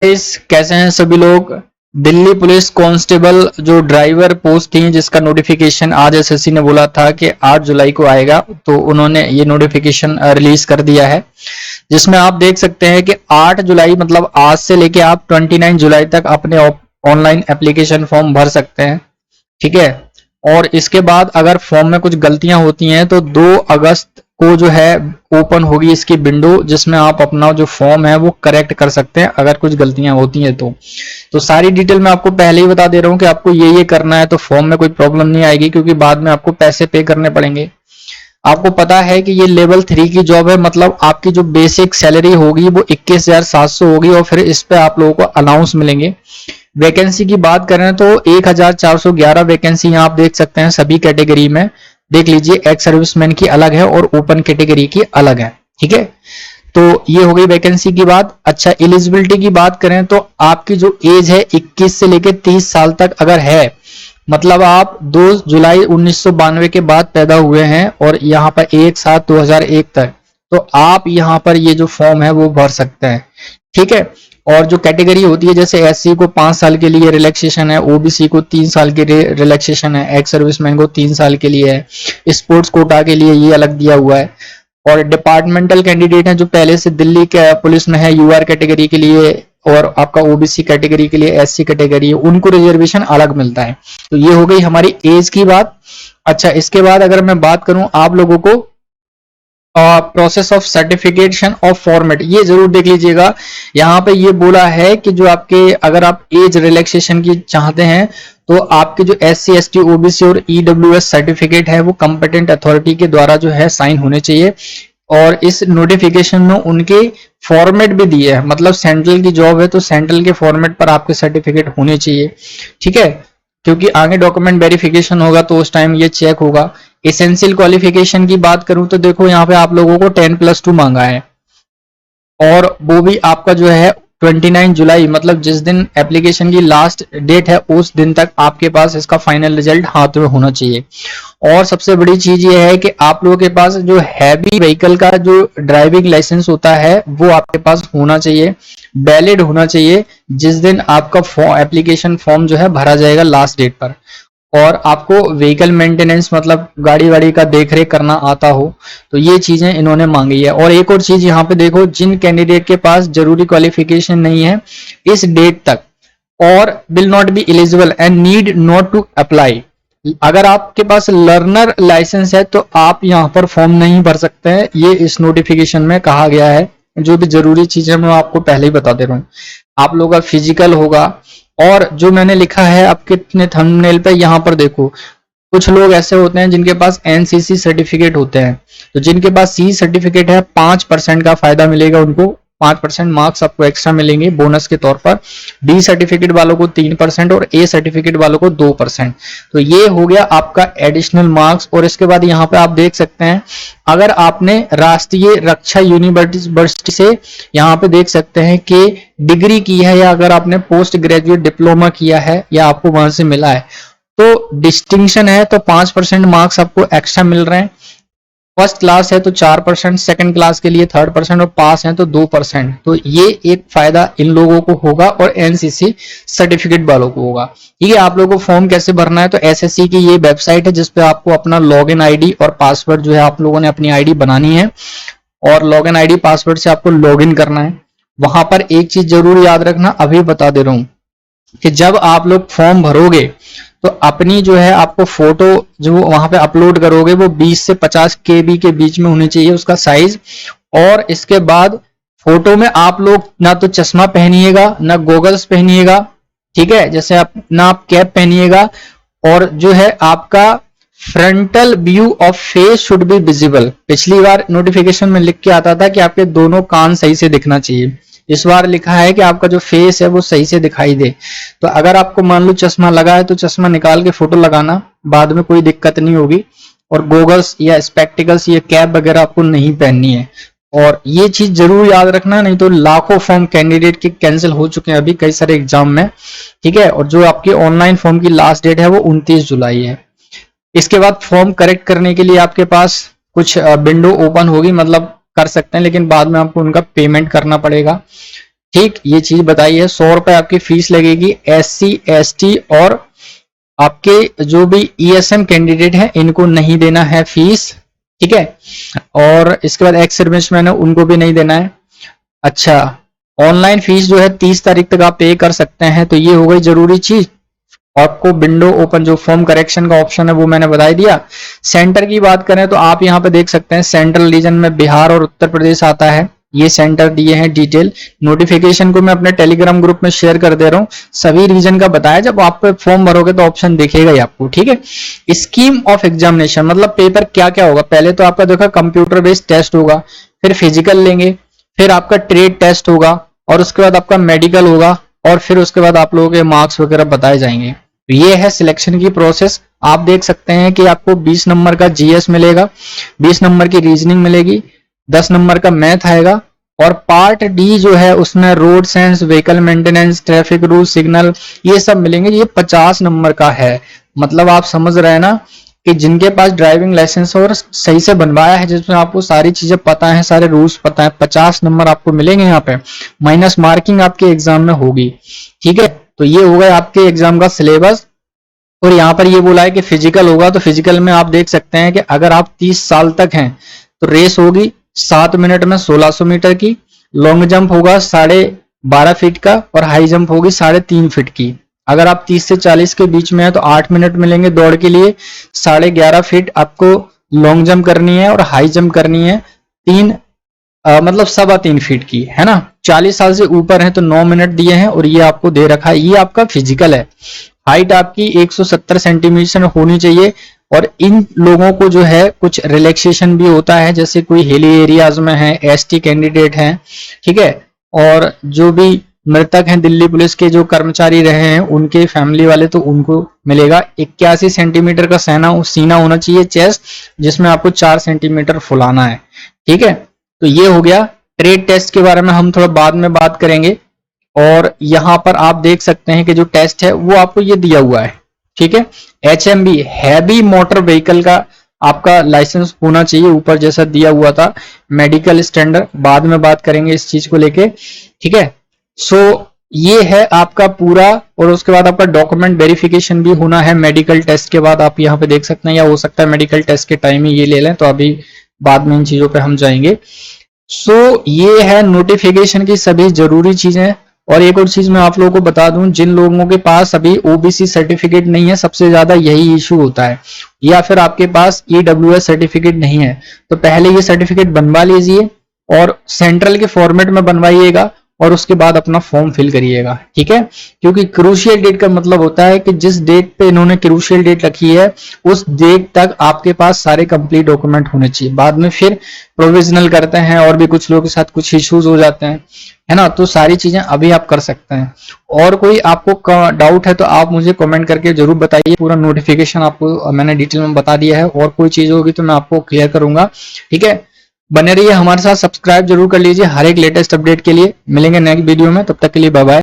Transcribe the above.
कैसे हैं सभी लोग। दिल्ली पुलिस कांस्टेबल जो ड्राइवर पोस्ट थी जिसका नोटिफिकेशन आज एसएससी ने बोला था कि 8 जुलाई को आएगा, तो उन्होंने ये नोटिफिकेशन रिलीज कर दिया है, जिसमें आप देख सकते हैं कि 8 जुलाई मतलब आज से लेके आप 29 जुलाई तक अपने ऑनलाइन एप्लीकेशन फॉर्म भर सकते हैं। ठीक है, और इसके बाद अगर फॉर्म में कुछ गलतियां होती हैं तो 2 अगस्त को जो है ओपन होगी इसकी विंडो, जिसमें आप अपना जो फॉर्म है वो करेक्ट कर सकते हैं अगर कुछ गलतियां होती हैं तो सारी डिटेल मैं आपको पहले ही बता दे रहा हूं कि आपको ये करना है, तो फॉर्म में कोई प्रॉब्लम नहीं आएगी, क्योंकि बाद में आपको पैसे पे करने पड़ेंगे। आपको पता है कि ये लेवल 3 की जॉब है, मतलब आपकी जो बेसिक सैलरी होगी वो 21,700 होगी, और फिर इस पे आप लोगों को अलाउंस मिलेंगे। वैकेंसी की बात करें तो 1411 वैकेंसी यहाँ आप देख सकते हैं सभी कैटेगरी में। देख लीजिए, एक्स सर्विसमैन की अलग है और ओपन कैटेगरी की अलग है। ठीक है, तो ये हो गई वैकेंसी की बात। अच्छा, एलिजिबिलिटी की बात करें तो आपकी जो एज है 21 से लेकर 30 साल तक अगर है, मतलब आप 2 जुलाई 1992 के बाद पैदा हुए हैं और यहाँ पर 1/7/2001 तक, तो आप यहाँ पर ये जो फॉर्म है वो भर सकते हैं। ठीक है, और जो कैटेगरी होती है, जैसे एससी को 5 साल के लिए रिलैक्सेशन है, ओबीसी को 3 साल के लिए रिलैक्सेशन है, एक्स सर्विसमैन को 3 साल के लिए है, स्पोर्ट्स कोटा के लिए ये अलग दिया हुआ है, और डिपार्टमेंटल कैंडिडेट हैं जो पहले से दिल्ली के पुलिस में है यूआर कैटेगरी के लिए, और आपका ओबीसी कैटेगरी के लिए एससी कैटेगरी है, उनको रिजर्वेशन अलग मिलता है। तो ये हो गई हमारी एज की बात। अच्छा, इसके बाद अगर मैं बात करूं आप लोगों को process of certification of format, ये जरूर देख लीजिएगा। यहाँ पे ये बोला है कि जो आपके अगर आप एज रिलैक्सेशन की चाहते हैं तो आपके जो एससी एसटी ओबीसी और ईडब्ल्यूएस सर्टिफिकेट है वो कंपेटेंट अथॉरिटी के द्वारा जो है साइन होने चाहिए, और इस नोटिफिकेशन में उनके फॉर्मेट भी दिए है, मतलब सेंट्रल की जॉब है तो सेंट्रल के फॉर्मेट पर आपके सर्टिफिकेट होने चाहिए। ठीक है, क्योंकि आगे डॉक्यूमेंट वेरिफिकेशन होगा तो उस टाइम ये चेक होगा। एसेंशियल क्वालिफिकेशन की बात करूं तो देखो यहाँ पे आप लोगों को 10+2 मांगा है, और वो भी आपका जो है 29 जुलाई मतलब जिस दिन एप्लीकेशन की लास्ट डेट है उस दिन तक आपके पास इसका फाइनल रिजल्ट हाथ में होना चाहिए। और सबसे बड़ी चीज ये है कि आप लोगों के पास जो हैवी व्हीकल का जो ड्राइविंग लाइसेंस होता है वो आपके पास होना चाहिए, वैलिड होना चाहिए, जिस दिन आपका एप्लीकेशन फॉर्म जो है भरा जाएगा लास्ट डेट पर। और आपको व्हीकल मेंटेनेंस मतलब गाड़ी वाड़ी का देख रेख करना आता हो, तो ये चीजें इन्होंने मांगी है। और एक और चीज यहाँ पे देखो, जिन कैंडिडेट के पास जरूरी क्वालिफिकेशन नहीं है इस डेट तक और will not be eligible and need not to apply, अगर आपके पास लर्नर लाइसेंस है तो आप यहाँ पर फॉर्म नहीं भर सकते हैं, ये इस नोटिफिकेशन में कहा गया है। जो भी जरूरी चीजें मैं आपको पहले ही बता दे रहा हूँ। आप लोगों का फिजिकल होगा, और जो मैंने लिखा है आपके अपने थंबनेल पे यहाँ पर देखो, कुछ लोग ऐसे होते हैं जिनके पास एनसीसी सर्टिफिकेट होते हैं, तो जिनके पास सी सर्टिफिकेट है 5% का फायदा मिलेगा उनको, 5% मार्क्स आपको एक्स्ट्रा मिलेंगे बोनस के तौर पर। डी सर्टिफिकेट वालों को 3% और ए सर्टिफिकेट वालों को 2%। तो ये हो गया आपका एडिशनल मार्क्स। और इसके बाद यहाँ पे आप देख सकते हैं, अगर आपने राष्ट्रीय रक्षा यूनिवर्सिटी से यहाँ पे देख सकते हैं कि डिग्री की है, या अगर आपने पोस्ट ग्रेजुएट डिप्लोमा किया है या आपको वहां से मिला है तो डिस्टिंक्शन है, तो 5% मार्क्स आपको एक्स्ट्रा मिल रहे हैं। फर्स्ट क्लास है तो 4%, सेकंड क्लास के लिए 3% और पास है तो 2%। तो ये एक फायदा इन लोगों को होगा और एनसीसी सर्टिफिकेट वालों को होगा। ठीक है, आप लोगों को फॉर्म कैसे भरना है, तो एसएससी की ये वेबसाइट है जिसपे आपको अपना लॉगिन आईडी और पासवर्ड जो है आप लोगों ने अपनी आईडी बनानी है, और लॉगिन आईडी पासवर्ड से आपको लॉगिन करना है। वहां पर एक चीज जरूर याद रखना, अभी बता दे रहा हूं कि जब आप लोग फॉर्म भरोगे तो अपनी जो है आपको फोटो जो वहां पे अपलोड करोगे वो 20 से 50 KB के बीच में होनी चाहिए उसका साइज। और इसके बाद फोटो में आप लोग ना तो चश्मा पहनिएगा ना गॉगल्स पहनिएगा, ठीक है, जैसे आप ना आप कैप पहनिएगा, और जो है आपका frontal view of face should be visible. पिछली बार नोटिफिकेशन में लिख के आता था कि आपके दोनों कान सही से दिखना चाहिए, इस बार लिखा है कि आपका जो फेस है वो सही से दिखाई दे। तो अगर आपको मान लो चश्मा लगा है तो चश्मा निकाल के फोटो लगाना, बाद में कोई दिक्कत नहीं होगी। और गोगल्स या स्पेक्टिकल्स या कैप वगैरह आपको नहीं पहननी है। और ये चीज जरूर याद रखना, नहीं तो लाखों फॉर्म कैंडिडेट के कैंसिल हो चुके हैं अभी कई सारे एग्जाम में। ठीक है, और जो आपकी ऑनलाइन फॉर्म की लास्ट डेट है वो 29 जुलाई है। इसके बाद फॉर्म करेक्ट करने के लिए आपके पास कुछ विंडो ओपन होगी, मतलब कर सकते हैं, लेकिन बाद में आपको उनका पेमेंट करना पड़ेगा। ठीक, ये चीज बताई है। 100 रुपए आपकी फीस लगेगी। SC ST और आपके जो भी ESM कैंडिडेट हैं इनको नहीं देना है फीस, ठीक है। और इसके बाद एक्स सर्विसमैन है उनको भी नहीं देना है। अच्छा, ऑनलाइन फीस जो है 30 तारीख तक आप पे कर सकते हैं। तो ये हो गई जरूरी चीज। आपको विंडो ओपन जो फॉर्म करेक्शन का ऑप्शन है वो मैंने बता दिया। सेंटर की बात करें तो आप यहाँ पे देख सकते हैं सेंट्रल रीजन में बिहार और उत्तर प्रदेश आता है। ये सेंटर दिए हैं डिटेल। नोटिफिकेशन को मैं अपने टेलीग्राम ग्रुप में शेयर कर दे रहा हूँ, सभी रीजन का बताया। जब आप फॉर्म भरोगे तो ऑप्शन दिखेगा ही आपको, ठीक है। स्कीम ऑफ एग्जामिनेशन मतलब पेपर क्या क्या होगा। पहले तो आपका देखा कंप्यूटर बेस्ड टेस्ट होगा, फिर फिजिकल लेंगे, फिर आपका ट्रेड टेस्ट होगा, और उसके बाद आपका मेडिकल होगा, और फिर उसके बाद आप लोगों के मार्क्स वगैरह बताए जाएंगे। तो ये है सिलेक्शन की प्रोसेस। आप देख सकते हैं कि आपको 20 नंबर का GS मिलेगा, 20 नंबर की रीजनिंग मिलेगी, 10 नंबर का मैथ आएगा, और पार्ट D जो है उसमें road sense, vehicle maintenance, traffic rule, signal, ये सब मिलेंगे। ये 50 नंबर का है। मतलब आप समझ रहे हैं ना कि जिनके पास ड्राइविंग लाइसेंस और सही से बनवाया है, जिसमें आपको सारी चीजें पता है, सारे रूल्स पता है, 50 नंबर आपको मिलेंगे यहाँ पे। माइनस मार्किंग आपके एग्जाम में होगी, ठीक है। तो ये हो गया आपके एग्जाम का सिलेबस। और यहाँ पर ये बोला है कि फिजिकल होगा, तो फिजिकल में आप देख सकते हैं कि अगर आप 30 साल तक हैं तो रेस होगी 7 मिनट में 1600 मीटर की, लॉन्ग जंप होगा 12.5 फीट का, और हाई जंप होगी 3.5 फीट की। अगर आप 30 से 40 के बीच में है तो 8 मिनट मिलेंगे दौड़ के लिए। 11.5 फीट आपको लॉन्ग जंप करनी है, और हाई जंप करनी है 3.25 फीट की, है ना। 40 साल से ऊपर है तो 9 मिनट दिए हैं, और ये आपको दे रखा है। ये आपका फिजिकल है। हाइट आपकी 170 सेंटीमीटर होनी चाहिए। और इन लोगों को जो है कुछ रिलैक्सेशन भी होता है, जैसे कोई हिली एरियाज में है, ST कैंडिडेट हैं, ठीक है। और जो भी मृतक हैं दिल्ली पुलिस के जो कर्मचारी रहे हैं उनके फैमिली वाले, तो उनको मिलेगा। 81 सेंटीमीटर का सीना होना चाहिए चेस्ट, जिसमें आपको 4 सेंटीमीटर फुलाना है, ठीक है। तो ये हो गया। ट्रेड टेस्ट के बारे में हम थोड़ा बाद में बात करेंगे। और यहाँ पर आप देख सकते हैं कि जो टेस्ट है वो आपको ये दिया हुआ है, ठीक है। HMV हैवी मोटर व्हीकल का आपका लाइसेंस होना चाहिए, ऊपर जैसा दिया हुआ था। मेडिकल स्टैंडर्ड बाद में बात करेंगे इस चीज को लेके, ठीक है। सो ये है आपका पूरा। और उसके बाद आपका डॉक्यूमेंट वेरिफिकेशन भी होना है मेडिकल टेस्ट के बाद। आप यहाँ पे देख सकते हैं, या हो सकता है मेडिकल टेस्ट के टाइम ही ये ले लें, तो अभी बाद में इन चीजों पे हम जाएंगे। सो ये है नोटिफिकेशन की सभी जरूरी चीजें। और एक और चीज मैं आप लोगों को बता दूं, जिन लोगों के पास अभी OBC सर्टिफिकेट नहीं है, सबसे ज्यादा यही इशू होता है, या फिर आपके पास EWS सर्टिफिकेट नहीं है, तो पहले ये सर्टिफिकेट बनवा लीजिए और सेंट्रल के फॉर्मेट में बनवाइएगा, और उसके बाद अपना फॉर्म फिल करिएगा, ठीक है। क्योंकि क्रूशियल डेट का मतलब होता है कि जिस डेट पे इन्होंने क्रूशियल डेट रखी है उस डेट तक आपके पास सारे कंप्लीट डॉक्यूमेंट होने चाहिए। बाद में फिर प्रोविजनल करते हैं, और भी कुछ लोगों के साथ कुछ इश्यूज हो जाते हैं, है ना। तो सारी चीजें अभी आप कर सकते हैं। और कोई आपको डाउट है तो आप मुझे कमेंट करके जरूर बताइए। पूरा नोटिफिकेशन आपको मैंने डिटेल में बता दिया है, और कोई चीज होगी तो मैं आपको क्लियर करूंगा, ठीक है। बने रहिए हमारे साथ, सब्सक्राइब जरूर कर लीजिए हर एक लेटेस्ट अपडेट के लिए। मिलेंगे नेक्स्ट वीडियो में, तब तक के लिए बाय बाय।